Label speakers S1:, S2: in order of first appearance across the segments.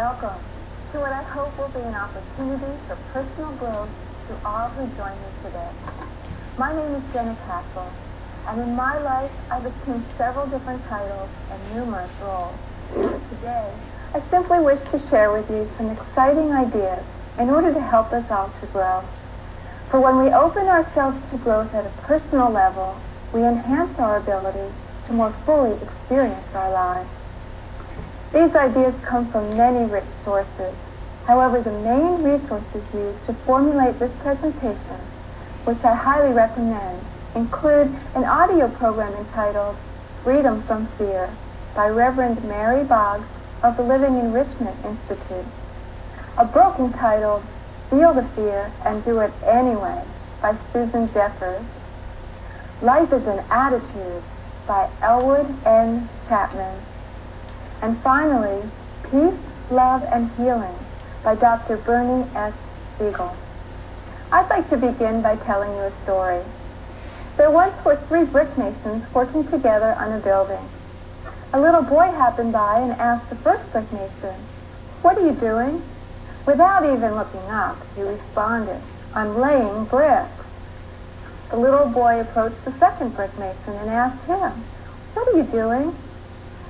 S1: welcome to what I hope will be an opportunity for personal growth to all who join me today. My name is Jenna Castle, and in my life I've assumed several different titles and numerous roles. Today, I simply wish to share with you some exciting ideas in order to help us all to grow. For when we open ourselves to growth at a personal level, we enhance our ability to more fully experience our lives. These ideas come from many rich sources. However, the main resources used to formulate this presentation, which I highly recommend, include an audio program entitled Freedom from Fear by Reverend Mary Boggs of the Living Enrichment Institute, a book entitled Feel the Fear and Do It Anyway by Susan Jeffers, Life is an Attitude by Elwood N. Chapman, and finally, Peace, Love, and Healing by Dr. Bernie S. Siegel. I'd like to begin by telling you a story. There once were 3 brick masons working together on a building. A little boy happened by and asked the first brick mason, "What are you doing?" Without even looking up, he responded, "I'm laying bricks." The little boy approached the second brick mason and asked him, "What are you doing?"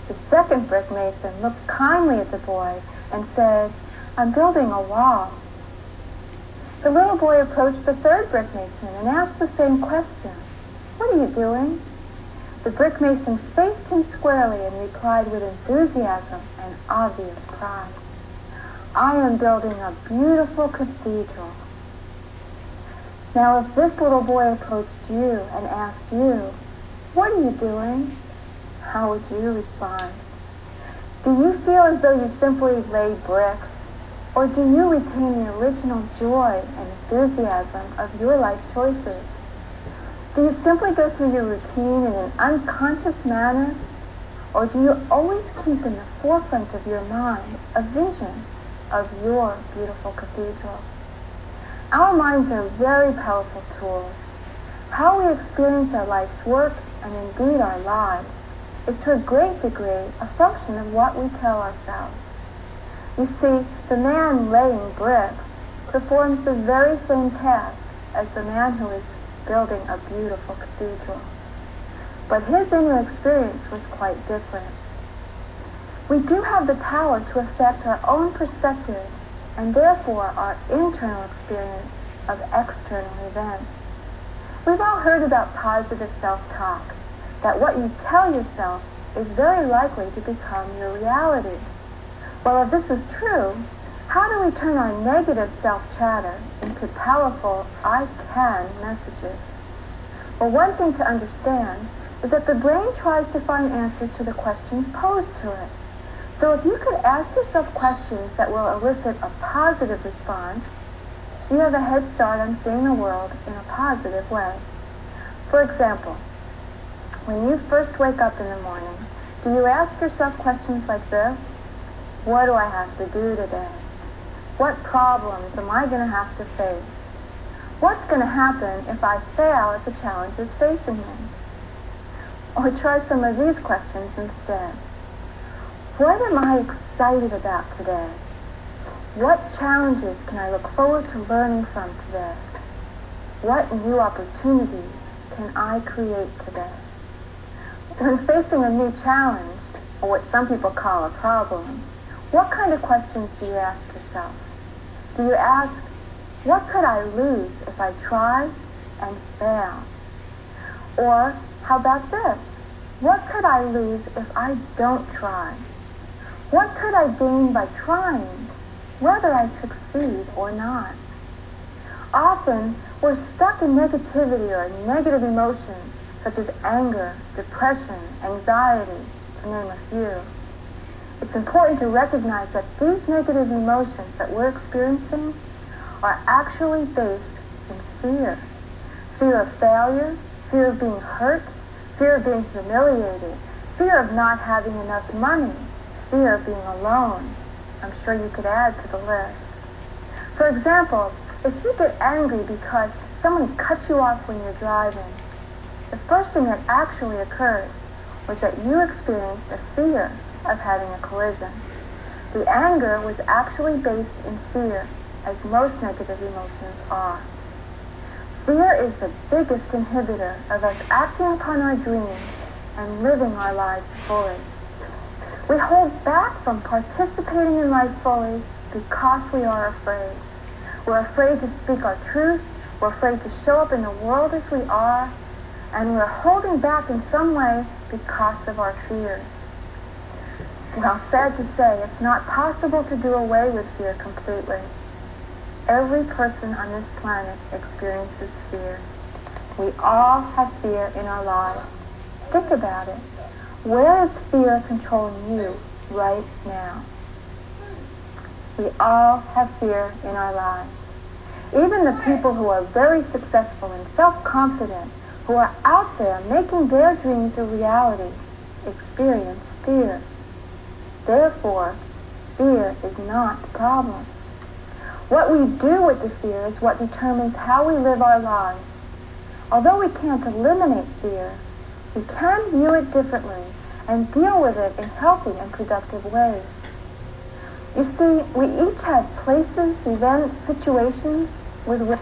S1: The second brick mason looked kindly at the boy and said, "I'm building a wall." The little boy approached the third brick mason and asked the same question, "What are you doing?" The brick mason faced him squarely and replied with enthusiasm and obvious pride, "I am building a beautiful cathedral." Now, if this little boy approached you and asked you, "What are you doing?" how would you respond? Do you feel as though you simply lay bricks, or do you retain the original joy and enthusiasm of your life choices? Do you simply go through your routine in an unconscious manner, or do you always keep in the forefront of your mind a vision of your beautiful cathedral? Our minds are very powerful tools. How we experience our life's work, and indeed our lives, is to a great degree a function of what we tell ourselves. You see, the man laying bricks performs the very same task as the man who is building a beautiful cathedral. But his inner experience was quite different. We do have the power to affect our own perspective and therefore our internal experience of external events. We've all heard about positive self-talk, that what you tell yourself is very likely to become your reality. Well, if this is true, how do we turn our negative self-chatter into powerful I can messages? Well, one thing to understand is that the brain tries to find answers to the questions posed to it. So if you could ask yourself questions that will elicit a positive response, you have a head start on seeing the world in a positive way. For example, when you first wake up in the morning, do you ask yourself questions like this? What do I have to do today? What problems am I going to have to face? What's going to happen if I fail at the challenges facing me? Or try some of these questions instead. What am I excited about today? What challenges can I look forward to learning from today? What new opportunities can I create today? When facing a new challenge, or what some people call a problem, what kind of questions do you ask yourself? Do you ask, what could I lose if I try and fail? Or, how about this? What could I lose if I don't try? What could I gain by trying, whether I succeed or not? Often, we're stuck in negativity or negative emotions, such as anger, depression, anxiety, to name a few. It's important to recognize that these negative emotions that we're experiencing are actually based in fear. Fear of failure, fear of being hurt, fear of being humiliated, fear of not having enough money, fear of being alone. I'm sure you could add to the list. For example, if you get angry because someone cut you off when you're driving, the first thing that actually occurred was that you experienced a fear of having a collision. The anger was actually based in fear, as most negative emotions are. Fear is the biggest inhibitor of us acting upon our dreams and living our lives fully. We hold back from participating in life fully because we are afraid. We're afraid to speak our truth, we're afraid to show up in the world as we are, and we're holding back in some way because of our fears. Well, sad to say, it's not possible to do away with fear completely. Every person on this planet experiences fear. We all have fear in our lives. Think about it. Where is fear controlling you right now? We all have fear in our lives. Even the people who are very successful and self-confident, who are out there making their dreams a reality, experience fear. Therefore, fear is not the problem. What we do with the fear is what determines how we live our lives. Although we can't eliminate fear, we can view it differently and deal with it in healthy and productive ways. You see, we each have places, events, situations with which